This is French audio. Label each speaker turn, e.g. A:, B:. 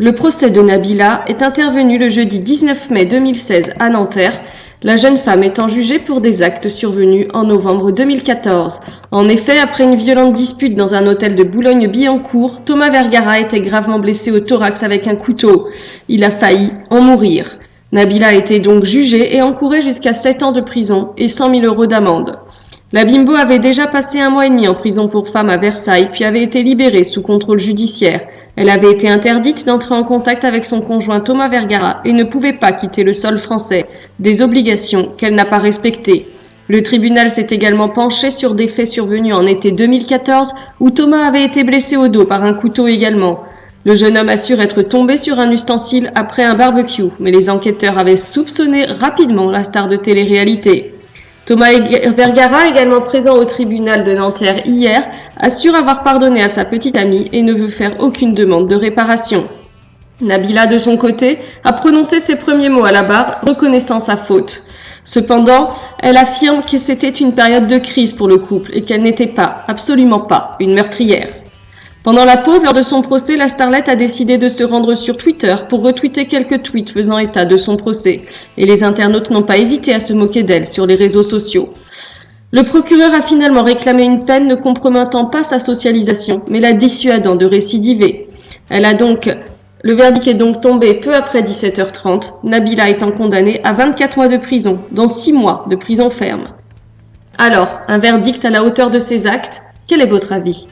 A: Le procès de Nabila est intervenu le jeudi 19 mai 2016 à Nanterre, la jeune femme étant jugée pour des actes survenus en novembre 2014. En effet, après une violente dispute dans un hôtel de Boulogne-Billancourt, Thomas Vergara était gravement blessé au thorax avec un couteau. Il a failli en mourir. Nabila a été donc jugée et encourait jusqu'à 7 ans de prison et 100 000 € d'amende. La bimbo avait déjà passé 1 mois et demi en prison pour femme à Versailles, puis avait été libérée sous contrôle judiciaire. Elle avait été interdite d'entrer en contact avec son conjoint Thomas Vergara et ne pouvait pas quitter le sol français, des obligations qu'elle n'a pas respectées. Le tribunal s'est également penché sur des faits survenus en été 2014 où Thomas avait été blessé au dos par un couteau également. Le jeune homme assure être tombé sur un ustensile après un barbecue, mais les enquêteurs avaient soupçonné rapidement la star de télé-réalité. Thomas Vergara, également présent au tribunal de Nanterre hier, assure avoir pardonné à sa petite amie et ne veut faire aucune demande de réparation. Nabila, de son côté, a prononcé ses premiers mots à la barre, reconnaissant sa faute. Cependant, elle affirme que c'était une période de crise pour le couple et qu'elle n'était pas, absolument pas, une meurtrière. Pendant la pause lors de son procès, la starlette a décidé de se rendre sur Twitter pour retweeter quelques tweets faisant état de son procès, et les internautes n'ont pas hésité à se moquer d'elle sur les réseaux sociaux. Le procureur a finalement réclamé une peine ne compromettant pas sa socialisation, mais la dissuadant de récidiver. Le verdict est donc tombé peu après 17h30, Nabila étant condamnée à 24 mois de prison, dont 6 mois de prison ferme. Alors, un verdict à la hauteur de ses actes? Quel est votre avis ?